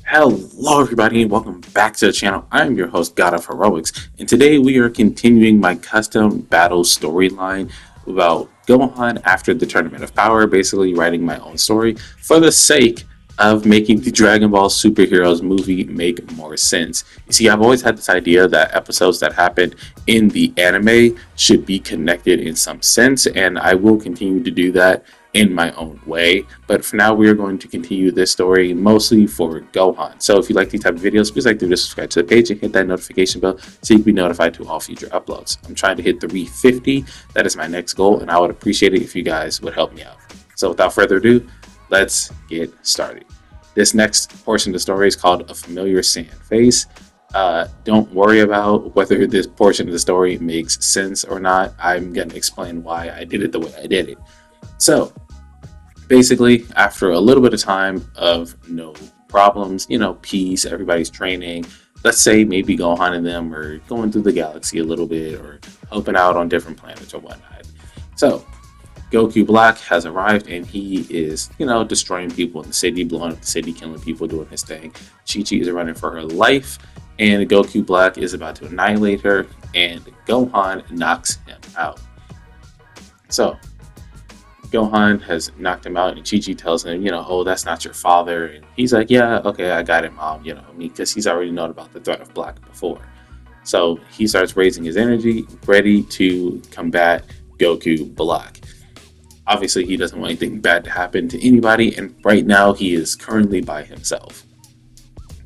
Hello, everybody, and welcome back to the channel. I am your host, God of Heroics, and today we are continuing my custom battle storyline about Gohan after the Tournament of Power, basically writing my own story for the sake of making the Dragon Ball Superheroes movie make more sense. You see, I've always had this idea that episodes that happened in the anime should be connected in some sense, and I will continue to do that in my own way. But for now, we are going to continue this story mostly for Gohan. So if you like these type of videos, please like to subscribe to the page and hit that notification bell so you can be notified to all future uploads. I'm trying to hit 350. That is my next goal, and I would appreciate it if you guys would help me out. So without further ado, let's get started. This next portion of the story is called A Familiar Sand Face. Don't worry about whether this portion of the story makes sense or not. I'm going to explain why I did it the way I did it. So, basically, after a little bit of time of no problems, peace, everybody's training, let's say maybe Gohan and them are going through the galaxy a little bit or helping out on different planets or whatnot. So, Goku Black has arrived and he is, destroying people in the city, blowing up the city, killing people, doing his thing. Chi-Chi is running for her life, and Goku Black is about to annihilate her, and Gohan knocks him out. So, Gohan has knocked him out, and Chi-Chi tells him, oh, that's not your father. And he's like, yeah, okay, I got it, Mom, because he's already known about the threat of Black before. So he starts raising his energy, ready to combat Goku Black. Obviously, he doesn't want anything bad to happen to anybody, and right now he is currently by himself.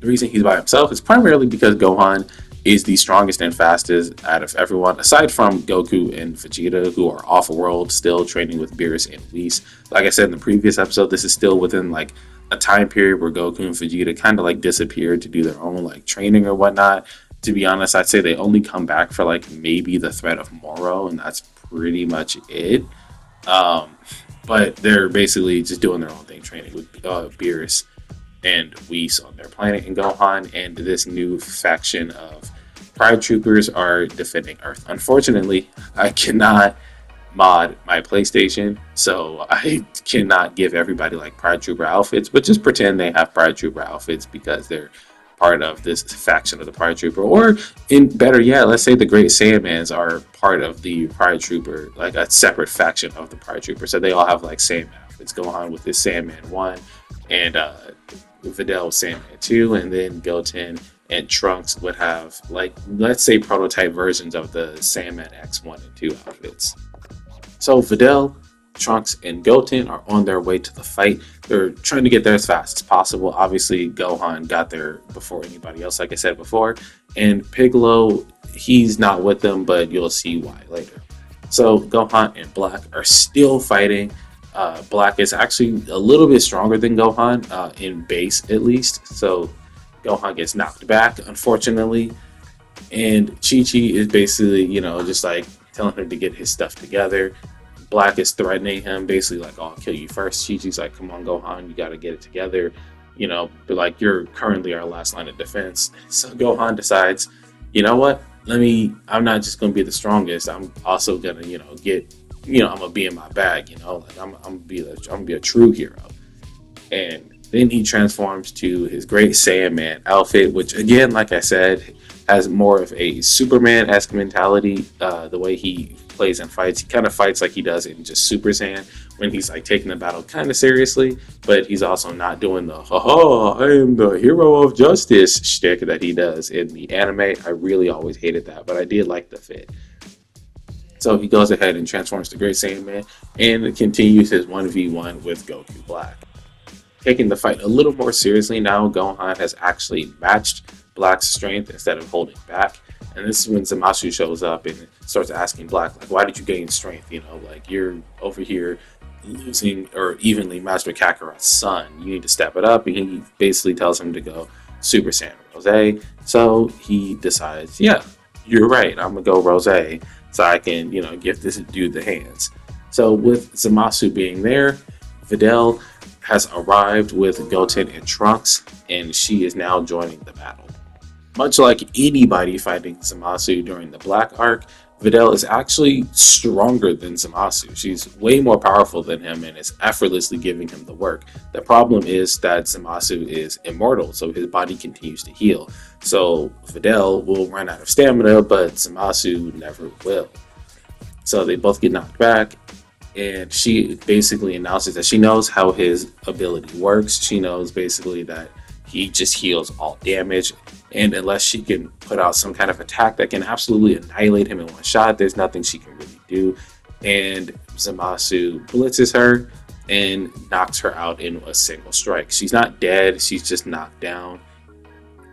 The reason he's by himself is primarily because Gohan is the strongest and fastest out of everyone, aside from Goku and Vegeta, who are off-world, still training with Beerus and Whis. Like I said in the previous episode, this is still within like a time period where Goku and Vegeta kind of like disappeared to do their own like training or whatnot. To be honest, I'd say they only come back for like maybe the threat of Moro, and that's pretty much it. But they're basically just doing their own thing, training with Beerus and Whis on their planet, and Gohan and this new faction of Pride Troopers are defending Earth. Unfortunately, I cannot mod my PlayStation, so I cannot give everybody like Pride Trooper outfits, but just pretend they have Pride Trooper outfits because they're part of this faction of the Pride Trooper. Or, in better yet, let's say the Great Saiyamans are part of the Pride Trooper, like a separate faction of the Pride Trooper. So they all have like Saiyaman outfits. Gohan with his Saiyaman 1, and Videl Saiyaman 2, and then Goten and Trunks would have, like, let's say prototype versions of the Saiyaman X1 and 2 outfits. So Videl, Trunks, and Goten are on their way to the fight. They're trying to get there as fast as possible. Obviously, Gohan got there before anybody else, like I said before. And Piccolo, he's not with them, but you'll see why later. So Gohan and Black are still fighting. Black is actually a little bit stronger than Gohan, in base at least. So Gohan gets knocked back, unfortunately. And Chi-Chi is basically, just like telling him to get his stuff together. Black is threatening him, basically like, oh, I'll kill you first. Chi-Chi's like, come on, Gohan, you got to get it together. But like, you're currently our last line of defense. So Gohan decides, you know what? I'm not just going to be the strongest. I'm also going to, get, I'm going to be in my bag, like I'm going to be a true hero. And then he transforms to his Great Saiyaman outfit, which again, like I said, has more of a Superman-esque mentality. The way he plays and fights, he kind of fights like he does in just Super Saiyan, when he's like taking the battle kind of seriously, but he's also not doing the "ha I am the hero of justice" shtick that he does in the anime. I really always hated that, but I did like the fit. So he goes ahead and transforms to Great Saiyaman and continues his 1v1 with Goku Black. Taking the fight a little more seriously now, Gohan has actually matched Black's strength instead of holding back. And this is when Zamasu shows up and starts asking Black, like, why did you gain strength? Like, you're over here losing or evenly Master Kakarot's son. You need to step it up. And he basically tells him to go Super Saiyan Rose. So he decides, yeah, you're right. I'm going to go Rose so I can, give this dude the hands. So with Zamasu being there, Videl has arrived with Goten and Trunks, and she is now joining the battle. Much like anybody fighting Zamasu during the Black arc, Videl is actually stronger than Zamasu. She's way more powerful than him and is effortlessly giving him the work. The problem is that Zamasu is immortal, so his body continues to heal. So Videl will run out of stamina, but Zamasu never will. So they both get knocked back, and she basically announces that she knows how his ability works. She knows basically that he just heals all damage, and unless she can put out some kind of attack that can absolutely annihilate him in one shot, there's nothing she can really do. And Zamasu blitzes her and knocks her out in a single strike. She's not dead, she's just knocked down,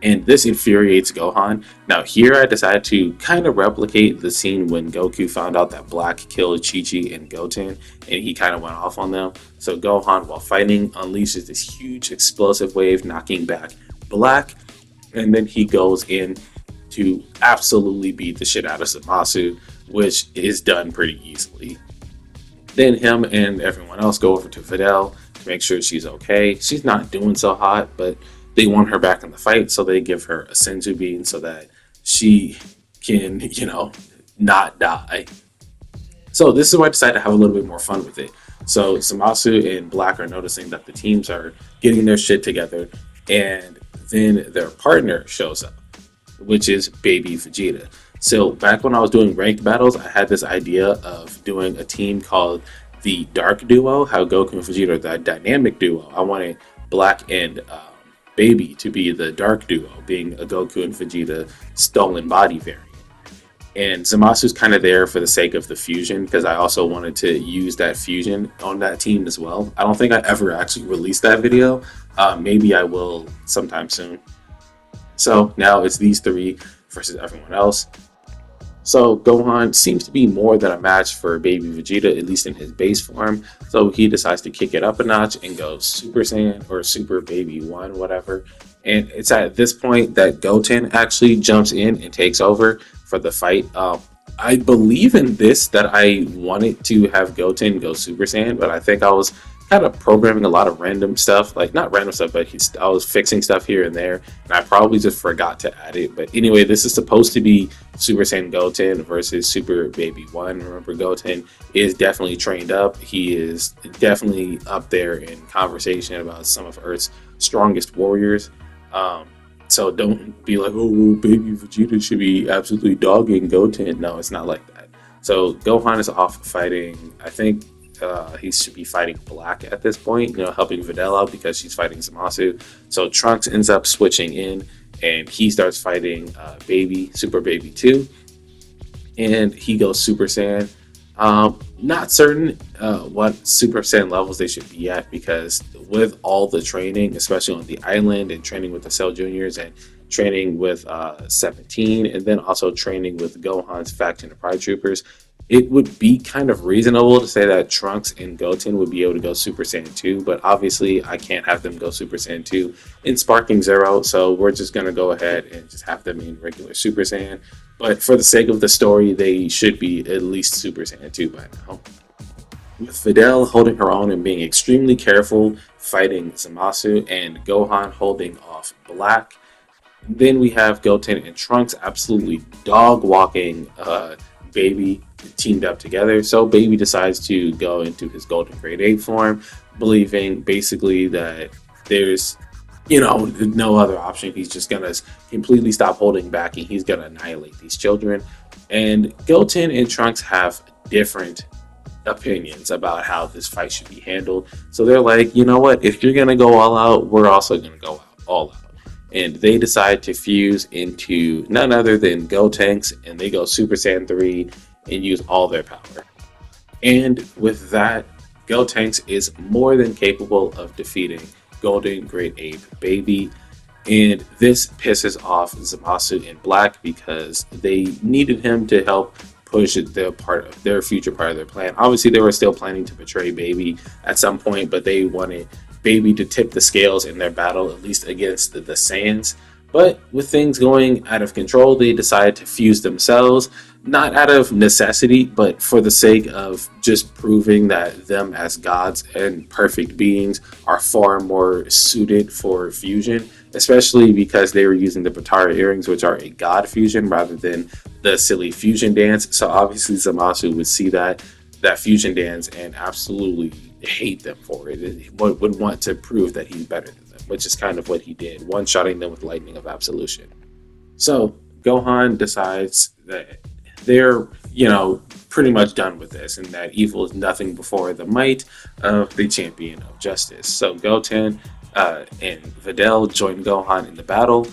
and this infuriates Gohan. Now, here I decided to kind of replicate the scene when Goku found out that Black killed Chi Chi and Goten, and he kind of went off on them. So, Gohan, while fighting, unleashes this huge explosive wave, knocking back Black, and then he goes in to absolutely beat the shit out of Zamasu, which is done pretty easily. Then him and everyone else go over to Videl to make sure she's okay. She's not doing so hot, but they want her back in the fight, so they give her a senzu bean so that she can, not die. So this is why I decided to have a little bit more fun with it. So Zamasu and Black are noticing that the teams are getting their shit together, and then their partner shows up, which is Baby Vegeta. So back when I was doing ranked battles, I had this idea of doing a team called the Dark Duo, how Goku and Vegeta are the dynamic duo. I wanted Black and Baby to be the Dark Duo, being a Goku and Vegeta stolen body variant. And Zamasu's kind of there for the sake of the fusion, because I also wanted to use that fusion on that team as well. I don't think I ever actually released that video. Maybe I will sometime soon. So now it's these three versus everyone else. So Gohan seems to be more than a match for Baby Vegeta, at least in his base form. So he decides to kick it up a notch and go Super Saiyan or Super Baby 1, whatever. And it's at this point that Goten actually jumps in and takes over for the fight. I believe in this that I wanted to have Goten go Super Saiyan, but I think I was kind of programming a lot of random stuff, like not random stuff, but I was fixing stuff here and there, and I probably just forgot to add it. But anyway, this is supposed to be Super Saiyan Goten versus Super Baby 1. Remember, Goten is definitely trained up. He is definitely up there in conversation about some of Earth's strongest warriors. So don't be like, oh, Baby Vegeta should be absolutely dogging Goten. No, it's not like that. So Gohan is off fighting, I think he should be fighting Black at this point, helping Videl out because she's fighting Zamasu. So Trunks ends up switching in, and he starts fighting Super Baby 2, and he goes Super Saiyan. Not certain what Super Saiyan levels they should be at, because with all the training, especially on the island, and training with the Cell Juniors, and training with 17, and then also training with Gohan's faction of Pride Troopers, it would be kind of reasonable to say that Trunks and Goten would be able to go Super Saiyan 2, but obviously I can't have them go Super Saiyan 2 in Sparking Zero, so we're just going to go ahead and just have them in regular Super Saiyan. But for the sake of the story, they should be at least Super Saiyan 2 by now. With Videl holding her own and being extremely careful fighting Zamasu, and Gohan holding off Black, then we have Goten and Trunks absolutely dog walking Baby teamed up together. So Baby decides to go into his Golden Grade 8 form, believing basically that there's no other option. He's just gonna completely stop holding back, and he's gonna annihilate these children. And Goten and Trunks have different opinions about how this fight should be handled. So they're like, you know what, if you're gonna go all out, we're also gonna go all out. And they decide to fuse into none other than Gotenks, and they go Super Saiyan 3 and use all their power. And with that, Gotenks is more than capable of defeating Golden Great Ape Baby. And this pisses off Zamasu and Black, because they needed him to help push their future part of their plan. Obviously, they were still planning to betray Baby at some point, but they wanted Baby to tip the scales in their battle, at least against the Saiyans. But with things going out of control, they decide to fuse themselves, not out of necessity, but for the sake of just proving that them as gods and perfect beings are far more suited for fusion, especially because they were using the Potara earrings, which are a god fusion rather than the silly fusion dance. So obviously Zamasu would see that fusion dance and absolutely hate them for it. Would want to prove that he's better than them, which is kind of what he did, one-shotting them with Lightning of Absolution. So Gohan decides that they're, pretty much done with this, and that evil is nothing before the might of the champion of justice. So Goten and Videl join Gohan in the battle,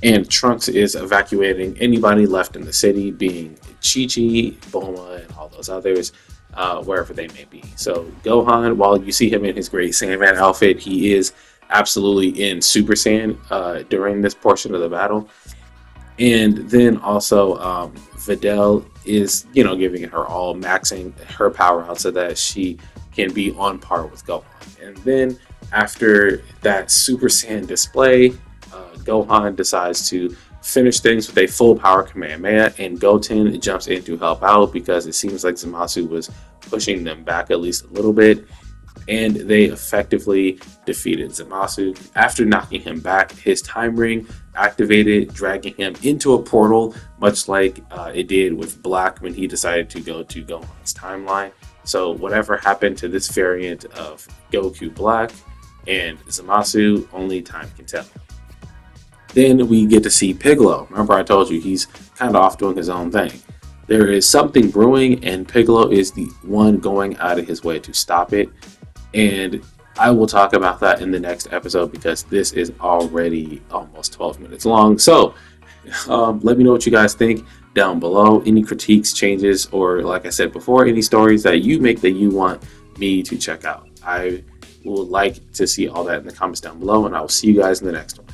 and Trunks is evacuating anybody left in the city, being Chi Chi, Bulma, and all those others, wherever they may be. So Gohan, while you see him in his great Sandman outfit, he is absolutely in Super Saiyan during this portion of the battle. And then also, Videl is, giving it her all, maxing her power out so that she can be on par with Gohan. And then after that Super Saiyan display, Gohan decides to finish things with a full power Kamehameha, and Goten jumps in to help out because it seems like Zamasu was pushing them back at least a little bit, and they effectively defeated Zamasu. After knocking him back, his time ring activated, dragging him into a portal, much like it did with Black when he decided to go to Gohan's timeline. So whatever happened to this variant of Goku Black and Zamasu, only time can tell. Then we get to see Piccolo. Remember, I told you he's kind of off doing his own thing. There is something brewing, and Piccolo is the one going out of his way to stop it. And I will talk about that in the next episode because this is already almost 12 minutes long. So let me know what you guys think down below. Any critiques, changes, or like I said before, any stories that you make that you want me to check out. I would like to see all that in the comments down below, and I will see you guys in the next one.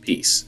Peace.